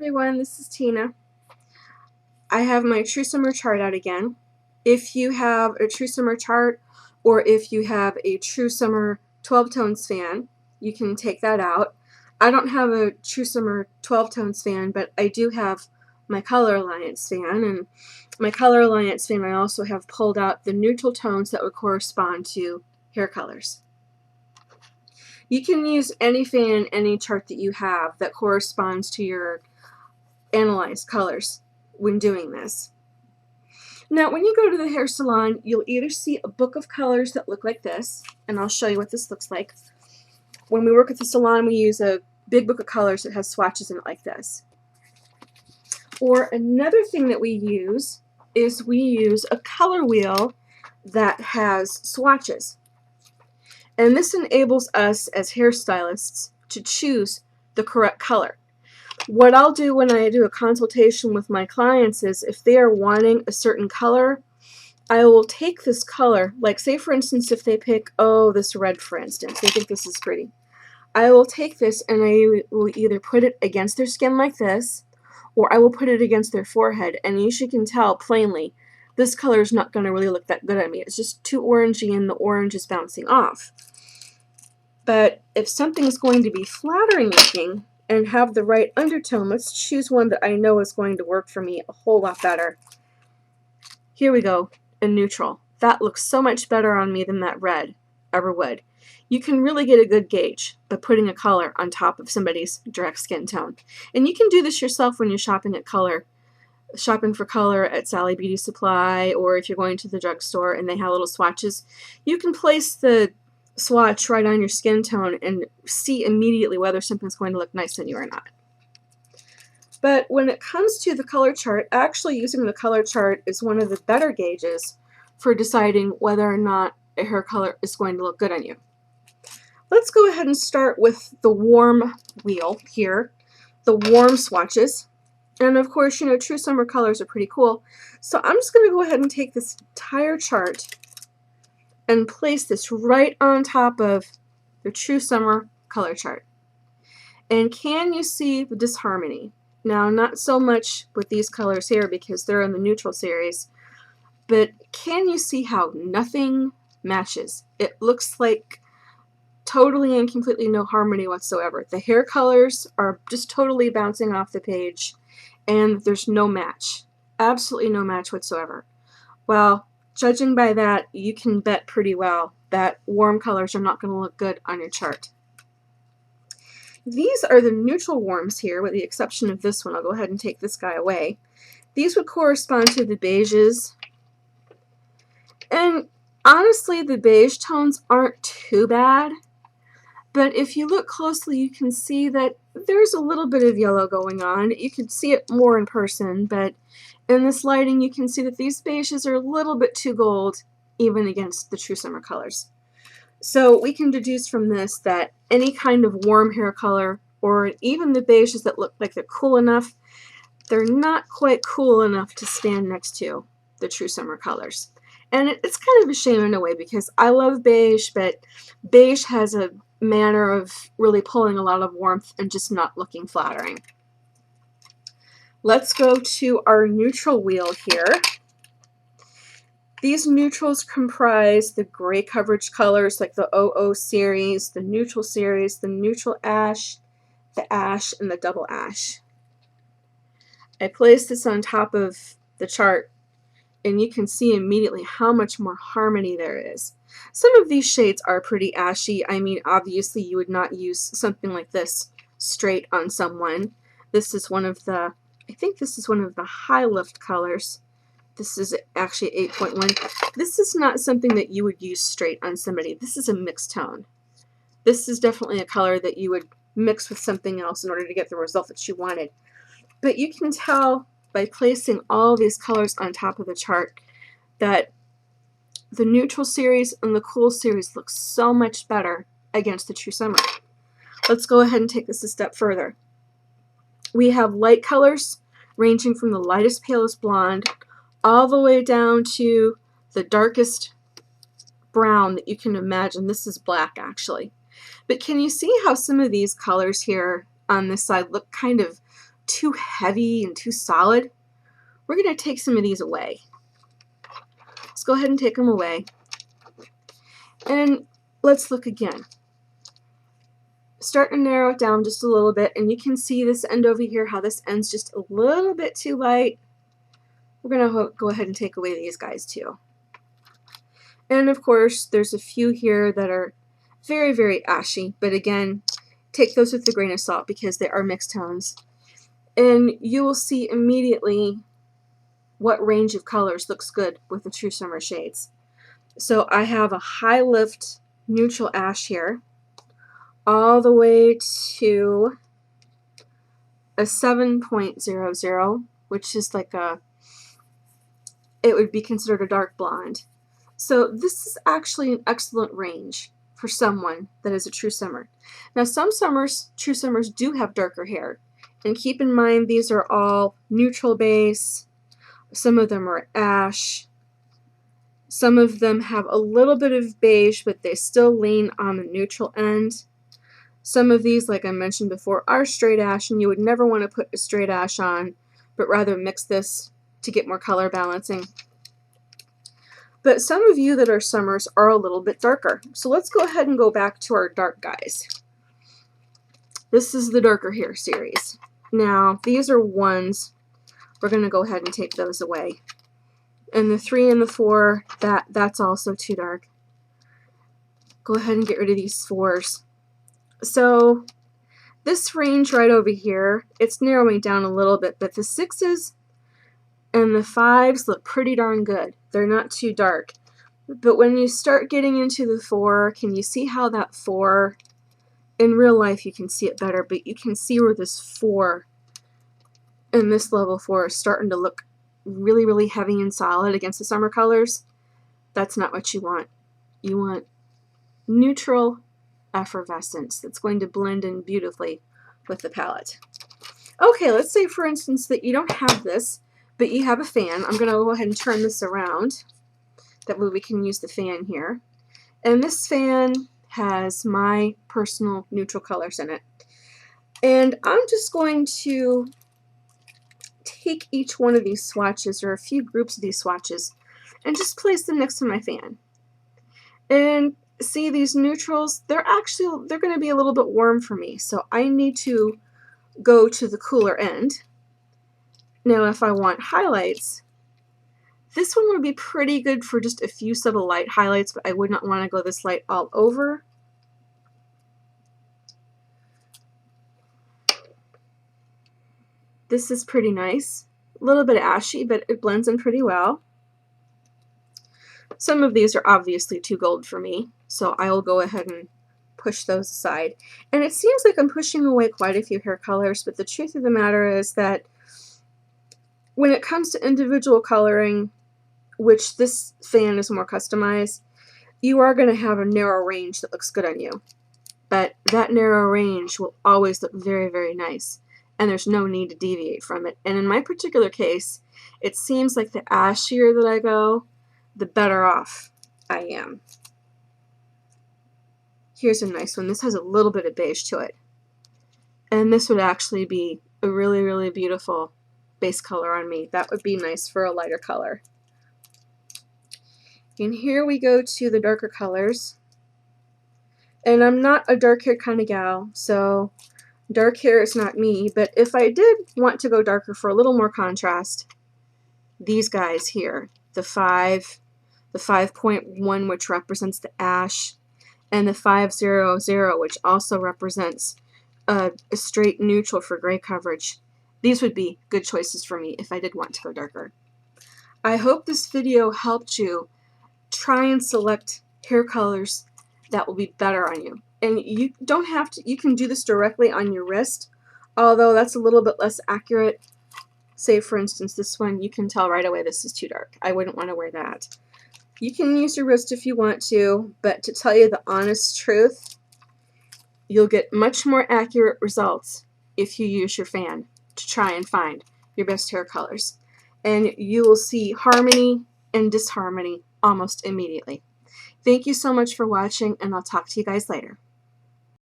Everyone, this is Tina. I have my True Summer chart out again. If you have a True Summer chart or if you have a True Summer 12 tones fan, you can take that out. I don't have a True Summer 12 tones fan, but I do have my Color Alliance fan, and my Color Alliance fan I also have pulled out the neutral tones that would correspond to hair colors. You can use any fan, any chart that you have that corresponds to your analyzed colors when doing this. Now, when you go to the hair salon, you'll either see a book of colors that look like this, and I'll show you what this looks like. When we work at the salon, we use a big book of colors that has swatches in it like this. Or another thing that we use is we use a color wheel that has swatches. And this enables us as hairstylists to choose the correct color. What I'll do when I do a consultation with my clients is if they are wanting a certain color, I will take this color, like say for instance if they pick, this red for instance, they think this is pretty. I will take this and I will either put it against their skin like this, or I will put it against their forehead, and you can tell plainly this color is not going to really look that good on me. It's just too orangey and the orange is bouncing off. But if something's going to be flattering looking and have the right undertone, let's choose one that I know is going to work for me a whole lot better. Here we go, a neutral. That looks so much better on me than that red ever would. You can really get a good gauge by putting a color on top of somebody's direct skin tone. And you can do this yourself when you're shopping for color at Sally Beauty Supply, or if you're going to the drugstore and they have little swatches. You can place the swatch right on your skin tone and see immediately whether something's going to look nice on you or not. But when it comes to the color chart, actually using the color chart is one of the better gauges for deciding whether or not a hair color is going to look good on you. Let's go ahead and start with the warm wheel here, the warm swatches. And of course, you know, True Summer colors are pretty cool. So I'm just going to go ahead and take this entire chart and place this right on top of the True Summer color chart. And can you see the disharmony? Now, not so much with these colors here because they're in the neutral series, but can you see how nothing matches? It looks like totally and completely no harmony whatsoever. The hair colors are just totally bouncing off the page, and there's no match. Absolutely no match whatsoever. Well, judging by that, you can bet pretty well that warm colors are not going to look good on your chart. These are the neutral warms here, with the exception of this one. I'll go ahead and take this guy away. These would correspond to the beiges. And honestly, the beige tones aren't too bad. But if you look closely, you can see that there's a little bit of yellow going on. You can see it more in person, but in this lighting, you can see that these beiges are a little bit too gold, even against the True Summer colors. So we can deduce from this that any kind of warm hair color, or even the beiges that look like they're cool enough, they're not quite cool enough to stand next to the True Summer colors. And it's kind of a shame in a way because I love beige, but beige has a manner of really pulling a lot of warmth and just not looking flattering. Let's go to our neutral wheel here. These neutrals comprise the gray coverage colors like the 00 series, the neutral series, the neutral ash, the ash, and the double ash. I placed this on top of the chart, and you can see immediately how much more harmony there is. Some of these shades are pretty ashy. I mean, obviously you would not use something like this straight on someone. This is one of the, I think this is one of the high lift colors. This is actually 8.1. This is not something that you would use straight on somebody. This is a mixed tone. This is definitely a color that you would mix with something else in order to get the result that you wanted. But you can tell by placing all these colors on top of the chart that the neutral series and the cool series look so much better against the True Summer. Let's go ahead and take this a step further. We have light colors ranging from the lightest palest blonde all the way down to the darkest brown that you can imagine. This is black actually. But can you see how some of these colors here on this side look kind of too heavy and too solid, we're going to take some of these away. Let's go ahead and take them away. And let's look again. Starting to narrow it down just a little bit, and you can see this end over here, how this end's just a little bit too light. We're going to go ahead and take away these guys too. And of course, there's a few here that are very, very ashy, but again, take those with a grain of salt because they are mixed tones. And you will see immediately what range of colors looks good with the True Summer shades. So I have a high lift neutral ash here, all the way to a 7.00, which is like it would be considered a dark blonde. So this is actually an excellent range for someone that is a true summer. Now some true summers do have darker hair, and keep in mind these are all neutral base. Some of them are ash. Some of them have a little bit of beige, but they still lean on the neutral end. Some of these, like I mentioned before, are straight ash, and you would never want to put a straight ash on, but rather mix this to get more color balancing. But some of you that are summers are a little bit darker. So let's go ahead and go back to our dark guys. This is the darker hair series. Now, these are ones. We're going to go ahead and take those away. And the 3 and the 4, that's also too dark. Go ahead and get rid of these 4s. So this range right over here, it's narrowing down a little bit, but the 6s and the 5s look pretty darn good. They're not too dark. But when you start getting into the 4, can you see how that 4, in real life you can see it better, but you can see where this 4 and this level 4 is starting to look really, really heavy and solid against the summer colors. That's not what you want. You want neutral effervescence that's going to blend in beautifully with the palette. Okay, let's say for instance that you don't have this, but you have a fan. I'm going to go ahead and turn this around. That way we can use the fan here. And this fan has my personal neutral colors in it. And I'm just going to take each one of these swatches, or a few groups of these swatches, and just place them next to my fan. And see, these neutrals, they're going to be a little bit warm for me, so I need to go to the cooler end. Now if I want highlights, this one would be pretty good for just a few subtle light highlights, but I would not want to go this light all over. This is pretty nice. A little bit ashy, but it blends in pretty well. Some of these are obviously too gold for me, so I'll go ahead and push those aside. And it seems like I'm pushing away quite a few hair colors, but the truth of the matter is that when it comes to individual coloring, which this fan is more customized, you are going to have a narrow range that looks good on you. But that narrow range will always look very, very nice, and there's no need to deviate from it. And in my particular case, it seems like the ashier that I go, the better off I am. Here's a nice one. This has a little bit of beige to it. And this would actually be a really, really beautiful base color on me. That would be nice for a lighter color. And here we go to the darker colors. And I'm not a dark hair kind of gal, so dark hair is not me. But if I did want to go darker for a little more contrast, these guys here, the 5.1, which represents the ash, and the 500, which also represents a straight neutral for gray coverage. These would be good choices for me if I did want to go darker. I hope this video helped you try and select hair colors that will be better on you. And you don't have to, you can do this directly on your wrist, although that's a little bit less accurate. Say for instance this one, you can tell right away this is too dark. I wouldn't want to wear that. You can use your wrist if you want to, but to tell you the honest truth, you'll get much more accurate results if you use your fan to try and find your best hair colors. And you will see harmony and disharmony almost immediately. Thank you so much for watching, and I'll talk to you guys later.